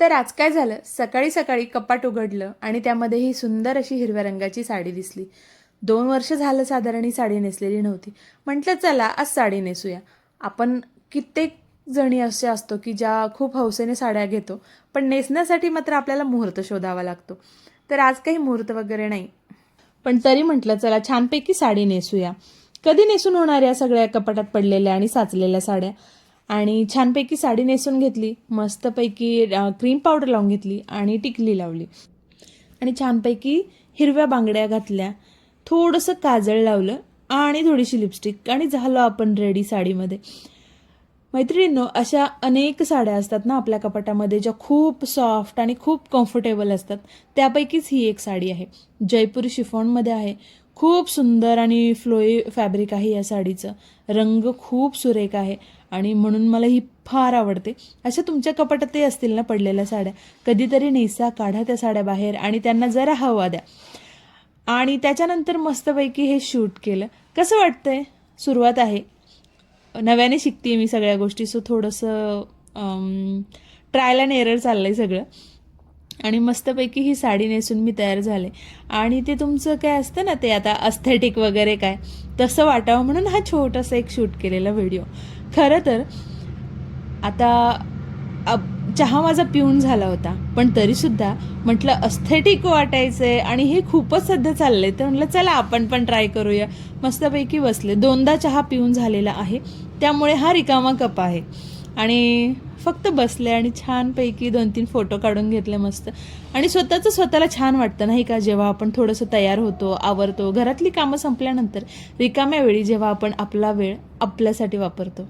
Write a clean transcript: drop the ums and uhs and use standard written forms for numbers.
तर आज काय झालं, सकाळी सकाळी कपाट उघडलं आणि त्यामध्ये ही सुंदर अशी हिरव्या रंगाची साडी दिसली. 2 वर्ष झालं साधारण ही साडी नेसलेली नव्हती. म्हटलं चला आज साडी नेसूया. आपण कित्येक जणी असे असतो की ज्या खूप हौसेने साड्या घेतो, पण नेसण्यासाठी मात्र आपल्याला मुहूर्त शोधावा लागतो. तर आज काही मुहूर्त वगैरे नाही, पण तरी म्हटलं चला छानपैकी साडी नेसूया. कधी नेसून होणार या सगळ्या कपाटात पडलेल्या आणि साचलेल्या साड्या. आणि छानपैकी साडी नेसून घेतली, मस्तपैकी क्रीम पावडर लावून घेतली आणि टिकली लावली आणि छानपैकी हिरव्या बांगड्या घातल्या, थोडंसं काजळ लावलं आणि थोडीशी लिपस्टिक आणि झालो आपण रेडी साडीमध्ये. मैत्रिणींनो, अशा अनेक साड्या असतात ना आपल्या कपाटामध्ये ज्या खूप सॉफ्ट आणि खूप कम्फर्टेबल असतात. त्यापैकीच ही एक साडी आहे. जयपुरी शिफॉनमध्ये आहे. खूप सुंदर आणि फ्लोई फॅब्रिक आहे या साडीचं. रंग खूप सुरेख आहे आणि म्हणून मला ही फार आवडते. अशा तुमच्या कपाटातही असतील ना पडलेल्या साड्या, कधीतरी नेसा, काढा त्या साड्या बाहेर आणि त्यांना जरा हवा द्या. आणि त्याच्यानंतर मस्तपैकी हे शूट केलं. कसं वाटतंय? सुरुवात आहे, नव्याने शिकते मी सगळ्या गोष्टी, सो थोडंसं ट्रायल अँड एरर चाललंय सगळं. आणि मस्तपैकी ही साडी नेसून मी तयार झाले. आणि ते तुमचं काय असतं ना, ते आता अस्थेटिक वगैरे काय तसं वाटावं म्हणून हा छोटासा एक शूट केलेला व्हिडिओ. खरं तर आता चहा माझा पिऊन झाला होता, पण तरीसुद्धा म्हटलं अस्थेटिक वाटायचंय आणि हे खूपच सध्या चाललंय, तर म्हटलं चला आपण पण ट्राय करूया. मस्तपैकी बसले. 2दा चहा पिऊन झालेला आहे, त्यामुळे हा रिकामा कप आहे आणि फक्त बसले आणि छानपैकी 2-3 फोटो काढून घेतले मस्त. आणि स्वतःला छान वाटतं नाही का, जेव्हा आपण थोडंसं तयार होतो, आवरतो, घरातली कामं संपल्यानंतर रिकाम्या वेळी जेव्हा आपण आपला वेळ आपल्यासाठी वापरतो.